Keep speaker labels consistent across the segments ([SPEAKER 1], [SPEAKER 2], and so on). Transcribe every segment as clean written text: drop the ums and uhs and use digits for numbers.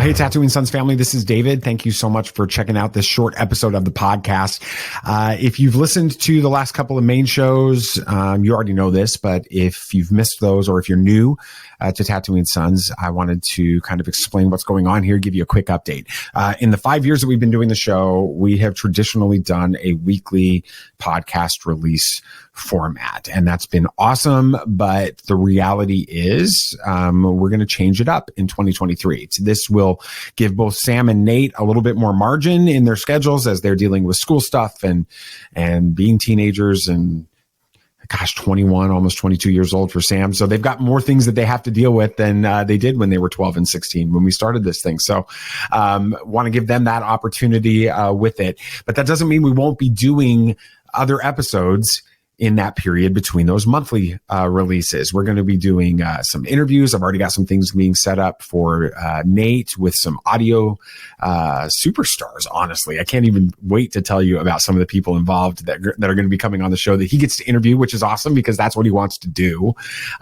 [SPEAKER 1] hey, Tattooing Sons family, this is David. Thank you so much for checking out this short episode of the podcast. If you've listened to the last couple of main shows, you already know this, but if you've missed those or if you're new to Tattooing Sons, I wanted to kind of explain what's going on here, give you a quick update. In the 5 years that we've been doing the show, we have traditionally done a weekly podcast release format, and that's been awesome. But the reality is we're going to change it up in 2023. This will give both Sam and Nate a little bit more margin in their schedules as they're dealing with school stuff and being teenagers and 21, almost 22 years old for Sam. So they've got more things that they have to deal with than they did when they were 12 and 16 when we started this thing. So want to give them that opportunity with it. But that doesn't mean we won't be doing other episodes in that period between those monthly releases. We're going to be doing some interviews. I've already got some things being set up for Nate with some audio superstars. Honestly, I can't even wait to tell you about some of the people involved that are going to be coming on the show that he gets to interview, which is awesome because that's what he wants to do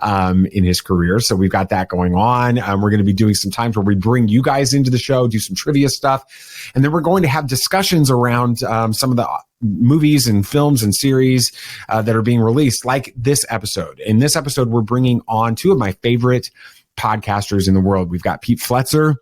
[SPEAKER 1] in his career. So we've got that going on. We're going to be doing some times where we bring you guys into the show, do some trivia stuff, and then we're going to have discussions around some of the movies and films and series that are being released, like this episode. In this episode, we're bringing on two of my favorite podcasters in the world. We've got Pete Fletzer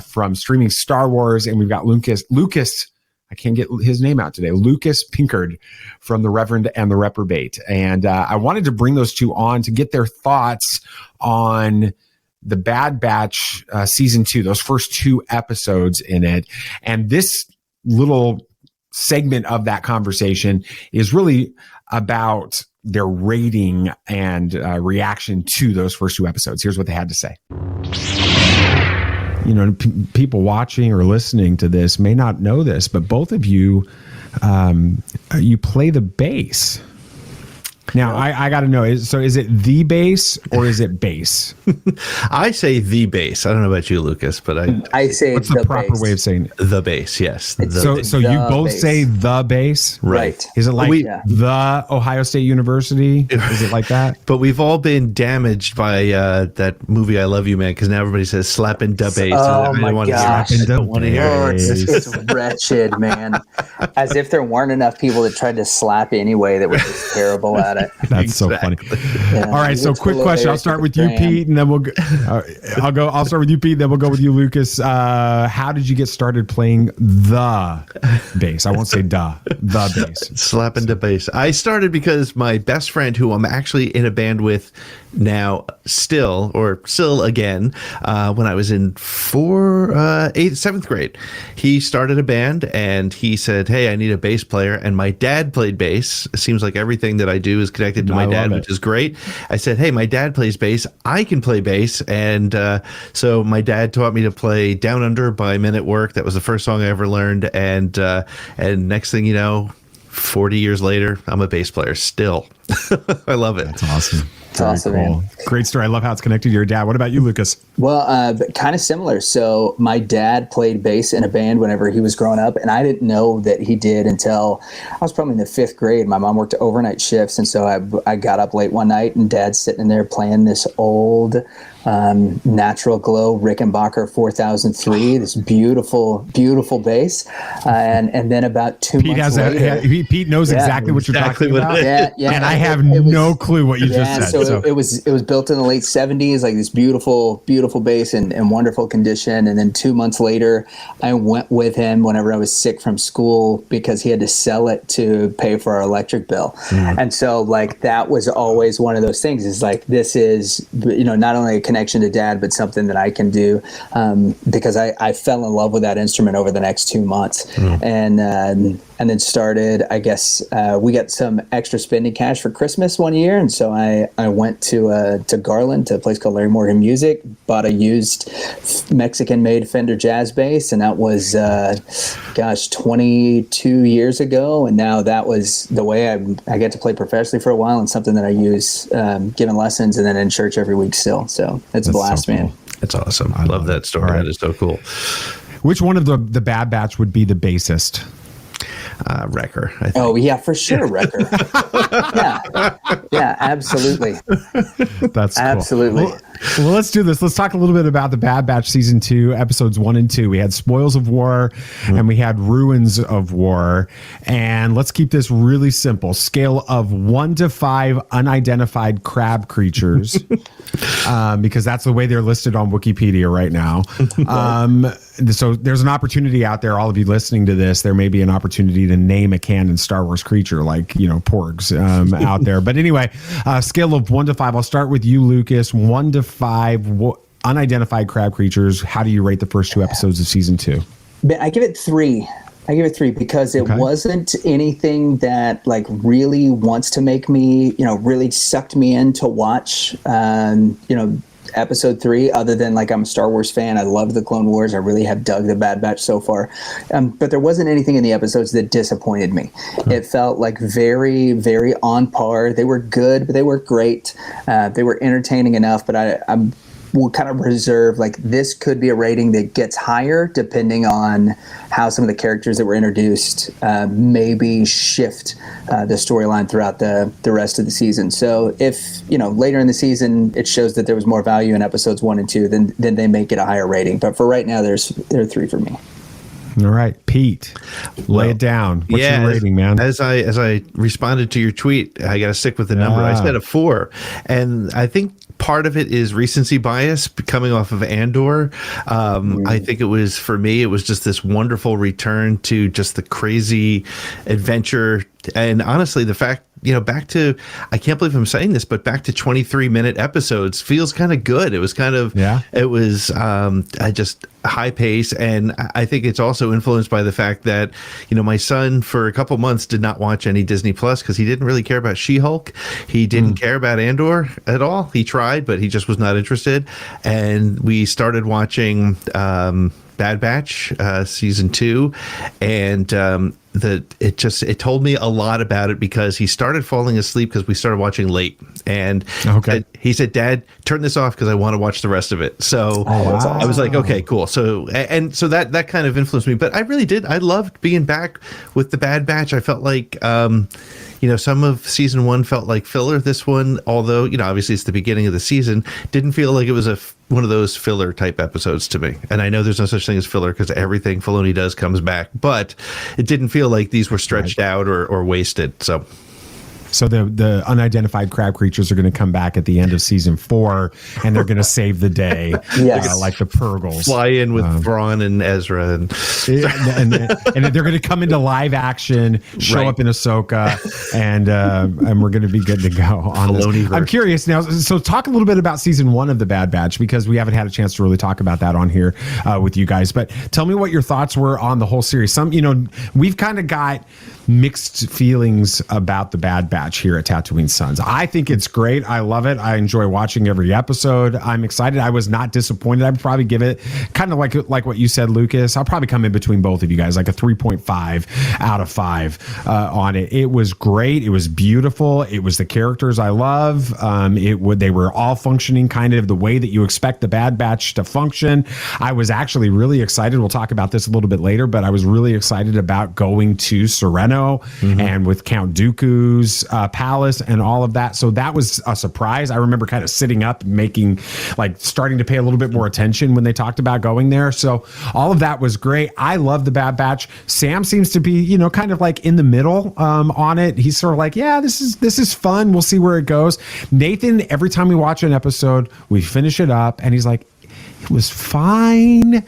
[SPEAKER 1] from Streaming Star Wars, and we've got Lucas, I can't get his name out today, Lucas Pinkard from The Reverend and the Reprobate. And I wanted to bring those two on to get their thoughts on the Bad Batch season 2, those first 2 episodes in it. And this little segment of that conversation is really about their rating and reaction to those first 2 episodes. Here's what they had to say. You know, people watching or listening to this may not know this, but both of you, you play the bass. Now, I got to know, is it the bass or is it bass?
[SPEAKER 2] I say the bass. I don't know about you, Lucas, but
[SPEAKER 3] I say
[SPEAKER 1] what's the proper way of saying it?
[SPEAKER 2] The bass, yes.
[SPEAKER 1] So you both
[SPEAKER 3] bass.
[SPEAKER 1] Say the bass?
[SPEAKER 3] Right.
[SPEAKER 1] Is it like the Ohio State University? Is it like that?
[SPEAKER 2] But we've all been damaged by that movie I Love You Man, because now everybody says slapping da bass.
[SPEAKER 3] Oh my gosh.
[SPEAKER 2] It's
[SPEAKER 3] It's wretched, man. As if there weren't enough people that tried to slap anyway that were just terrible at it.
[SPEAKER 1] That's so funny.
[SPEAKER 3] Yeah,
[SPEAKER 1] all right, so quick question. I'll start with you, Pete, and then we'll go. I'll start with you, Pete, then we'll go with you, Lucas. How did you get started playing the bass? I won't say the bass.
[SPEAKER 2] Slapping the bass. I started because my best friend, who I'm actually in a band with now, still again, when I was in 7th grade, he started a band and he said, "Hey, I need a bass player." And my dad played bass. It seems like everything that I do is connected to my dad, which is great. I said, "Hey, my dad plays bass. I can play bass." And so my dad taught me to play Down Under by Men at Work. That was the first song I ever learned. And next thing you know, 40 years later, I'm a bass player still. I love it.
[SPEAKER 1] That's awesome.
[SPEAKER 3] It's awesome, man.
[SPEAKER 1] Great story. I love how it's connected to your dad. What about you, Lucas?
[SPEAKER 3] Well, kind of similar. So my dad played bass in a band whenever he was growing up, and I didn't know that he did until I was probably in the 5th grade. My mom worked overnight shifts, and so I got up late one night, and Dad's sitting in there playing this old Natural Glow Rickenbacker 4003, this beautiful, beautiful bass. And then about 2 months later...
[SPEAKER 1] Pete knows exactly what you're talking about.
[SPEAKER 3] Yeah,
[SPEAKER 1] and I have no clue what you just said.
[SPEAKER 3] So it was built in the late 70s, like this beautiful bass in wonderful condition. And then 2 months later, I went with him whenever I was sick from school because he had to sell it to pay for our electric bill. And so like that was always one of those things, is like, this is, not only a connection to Dad, but something that I can do because I fell in love with that instrument over the next 2 months. And then started, I guess, we got some extra spending cash for Christmas one year. And so I went to Garland, to a place called Larry Morgan Music, bought a used Mexican-made Fender jazz bass. And that was, 22 years ago. And now that was the way I get to play professionally for a while, and something that I use giving lessons and then in church every week still. So it's a blast, so cool, man.
[SPEAKER 2] It's awesome. I love that story. Right. That is so cool.
[SPEAKER 1] Which one of the Bad Batch would be the bassist?
[SPEAKER 2] Wrecker. I think.
[SPEAKER 3] Oh yeah, for sure, Wrecker. yeah, absolutely.
[SPEAKER 1] That's
[SPEAKER 3] absolutely.
[SPEAKER 1] Cool. Well, let's do this. Let's talk a little bit about the Bad Batch season 2, episodes 1 and 2. We had Spoils of War and we had Ruins of War. And let's keep this really simple. Scale of 1 to 5 unidentified crab creatures, because that's the way they're listed on Wikipedia right now. So there's an opportunity out there, all of you listening to this, there may be an opportunity to name a canon Star Wars creature like, porgs out there. But anyway, scale of 1 to 5. I'll start with you, Lucas. 1 to 5 unidentified crab creatures. How do you rate the first 2 episodes of season 2?
[SPEAKER 3] I give it 3. Because it wasn't anything that really wants to make me, really sucked me in to watch, episode 3, other than I'm a Star Wars fan. I love the Clone Wars. I really have dug the Bad Batch so far. But there wasn't anything in the episodes that disappointed me. It felt very, very on par. They were good, but they weren't great. They were entertaining enough, but I will kind of reserve, this could be a rating that gets higher depending on how some of the characters that were introduced maybe shift the storyline throughout the rest of the season. So if, later in the season it shows that there was more value in episodes 1 and 2, then they may get a higher rating. But for right now, there are 3 for me.
[SPEAKER 1] All right, Pete, lay it down. What's your rating, man?
[SPEAKER 2] As I responded to your tweet, I got to stick with the number. I said a 4, and I think part of it is recency bias coming off of Andor. I think it was just this wonderful return to just the crazy adventure, and honestly, the fact, back to, I can't believe I'm saying this, but back to 23-minute episodes feels kind of good. It was it was just high pace. And I think it's also influenced by the fact that, my son for a couple months did not watch any Disney Plus because he didn't really care about She-Hulk. He didn't care about Andor at all. He tried, but he just was not interested. And we started watching Bad Batch season 2, and it told me a lot about it because he started falling asleep because we started watching late, and he said, "Dad, turn this off because I want to watch the rest of it." So I was like, "Okay, cool." So so that kind of influenced me, but I really did. I loved being back with the Bad Batch. I felt like some of season 1 felt like filler. This one, although, obviously it's the beginning of the season, didn't feel like it was one of those filler type episodes to me. And I know there's no such thing as filler because everything Filoni does comes back, but it didn't feel like these were stretched out or wasted.
[SPEAKER 1] So the unidentified crab creatures are going to come back at the end of season 4, and they're going to save the day, like the Purgles.
[SPEAKER 2] Fly in with Thrawn and Ezra, and
[SPEAKER 1] they're going to come into live action, show up in Ahsoka, and we're going to be good to go on this. I'm curious now. So talk a little bit about season 1 of the Bad Batch, because we haven't had a chance to really talk about that on here with you guys. But tell me what your thoughts were on the whole series. We've kind of got mixed feelings about the Bad Batch here at Tatooine Sons. I think it's great. I love it. I enjoy watching every episode. I'm excited. I was not disappointed. I'd probably give it kind of like what you said, Lucas. I'll probably come in between both of you guys, like a 3.5 out of 5 on it. It was great. It was beautiful. It was the characters I love. They were all functioning kind of the way that you expect the Bad Batch to function. I was actually really excited. We'll talk about this a little bit later, but I was really excited about going to Sereno and with Count Dooku's palace and all of that. So that was a surprise. I remember kind of sitting up, starting to pay a little bit more attention when they talked about going there. So all of that was great. I love the Bad Batch. Sam seems to be, kind of like in the middle on it. He's sort of like, yeah, this is fun. We'll see where it goes. Nathan, every time we watch an episode, we finish it up and he's like, it was fine.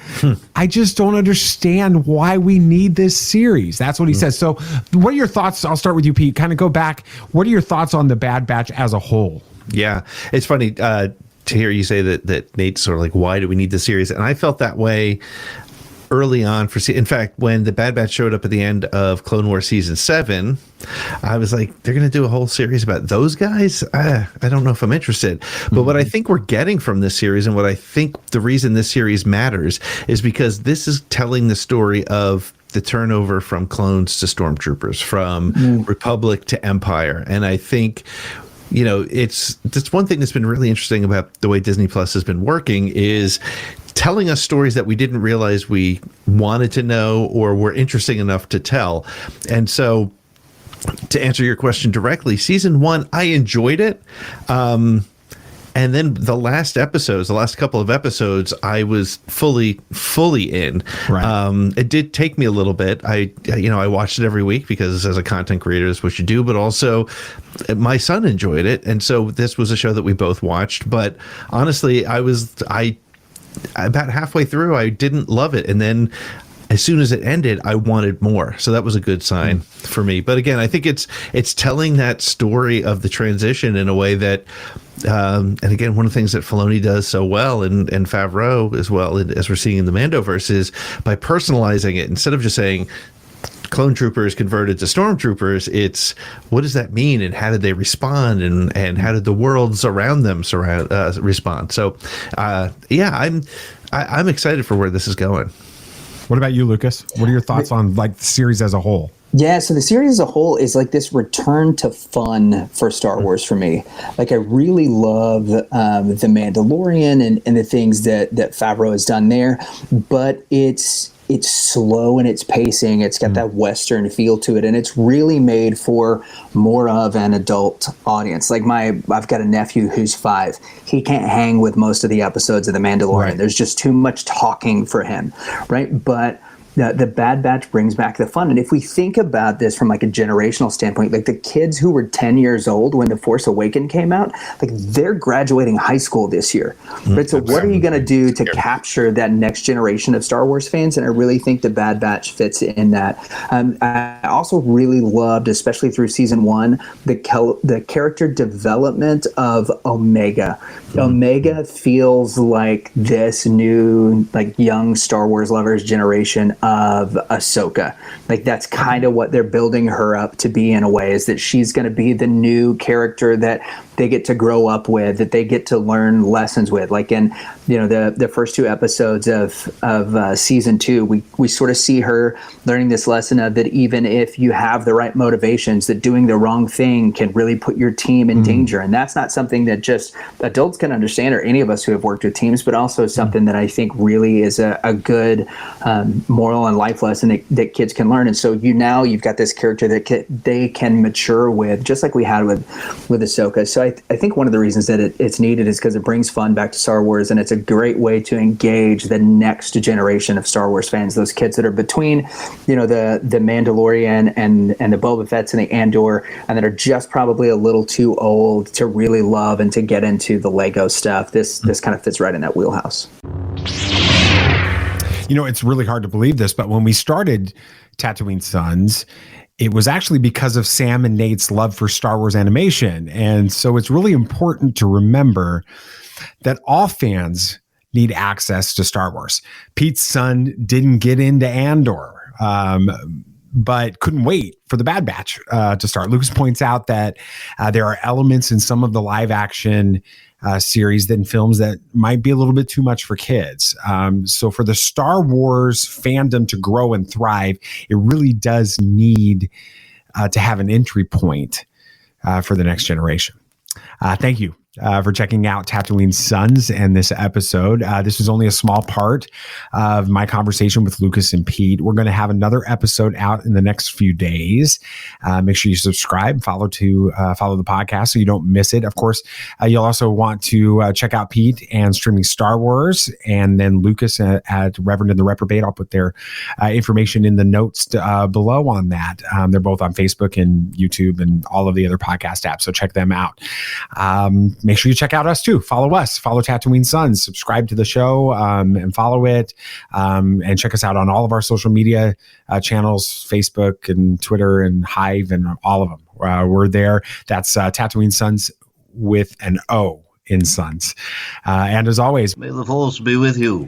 [SPEAKER 1] I just don't understand why we need this series. That's what he says. So what are your thoughts? I'll start with you, Pete. Kind of go back. What are your thoughts on the Bad Batch as a whole?
[SPEAKER 2] Yeah, it's funny to hear you say that Nate's sort of like, why do we need the series? And I felt that way early on. In fact, when the Bad Batch showed up at the end of Clone Wars season 7, I was like, they're going to do a whole series about those guys? I don't know if I'm interested. But what I think we're getting from this series, and what I think the reason this series matters, is because this is telling the story of the turnover from clones to stormtroopers, from Republic to Empire. And I think, that's one thing that's been really interesting about the way Disney Plus has been working, is telling us stories that we didn't realize we wanted to know or were interesting enough to tell. And so, to answer your question directly, season 1, I enjoyed it. And And then the last couple of episodes, I was fully in.
[SPEAKER 1] Right.
[SPEAKER 2] It did take me a little bit. I watched it every week because as a content creator, that's what you do. But also, my son enjoyed it, and so this was a show that we both watched. But honestly, I about halfway through, I didn't love it, and then as soon as it ended, I wanted more. So that was a good sign for me. But again, I think it's telling that story of the transition in a way that, and again, one of the things that Filoni does so well, and Favreau as well, as we're seeing in the Mandoverse, is by personalizing it. Instead of just saying clone troopers converted to stormtroopers, it's what does that mean, and how did they respond, and how did the worlds around them respond. So, I'm excited for where this is going.
[SPEAKER 1] What about you, Lucas? What are your thoughts on the series as a whole?
[SPEAKER 3] Yeah, so the series as a whole is like this return to fun for Star Wars for me. Like, I really love The Mandalorian and the things that Favreau has done there, but it's slow in its pacing. It's got that Western feel to it, and it's really made for more of an adult audience. Like I've got a nephew who's 5. He can't hang with most of the episodes of The Mandalorian. Right. There's just too much talking for him, right? But the Bad Batch brings back the fun. And if we think about this from like a generational standpoint, like the kids who were 10 years old when The Force Awakens came out, like they're graduating high school this year. Right? So what are you going to do to capture that next generation of Star Wars fans? And I really think the Bad Batch fits in that. I also really loved, especially through season 1, the character development of Omega. Omega feels like this new, like, young Star Wars lovers generation of Ahsoka. Like, that's kind of what they're building her up to be in a way, is that she's going to be the new character that they get to grow up with, that they get to learn lessons with. Like in, the first 2 episodes of season 2, we sort of see her learning this lesson of that even if you have the right motivations, that doing the wrong thing can really put your team in danger. And that's not something that just adults can understand, or any of us who have worked with teams, but also something that I think really is a good moral and life lesson that kids can learn. And so you've got this character that they can mature with, just like we had with Ahsoka. So I think one of the reasons that it's needed is because it brings fun back to Star Wars, and it's a great way to engage the next generation of Star Wars fans, those kids that are between, the Mandalorian and the Boba Fett's and the Andor, and that are just probably a little too old to really love and to get into the Lego stuff. This kind of fits right in that wheelhouse.
[SPEAKER 1] It's really hard to believe this, but when we started Tatooine Sons, it was actually because of Sam and Nate's love for Star Wars animation. And so it's really important to remember that all fans need access to Star Wars. Pete's son didn't get into Andor, but couldn't wait for the Bad Batch to start. Lucas points out that there are elements in some of the live action series and films that might be a little bit too much for kids. So for the Star Wars fandom to grow and thrive, it really does need to have an entry point for the next generation. Thank you for checking out Tatooine Sons and this episode. This was only a small part of my conversation with Lucas and Pete. We're going to have another episode out in the next few days. Make sure you subscribe, follow the podcast so you don't miss it. Of course, you'll also want to check out Pete and Streaming Star Wars, and then Lucas at Reverend and the Reprobate. I'll put their information in the notes below on that. They're both on Facebook and YouTube and all of the other podcast apps, so check them out. Make sure you check out us too. Follow us, follow Tatooine Sons, subscribe to the show, and follow it, and check us out on all of our social media channels, Facebook and Twitter and Hive and all of them. We're there. That's Tatooine Sons with an O in Sons. And as always,
[SPEAKER 4] may the force be with you.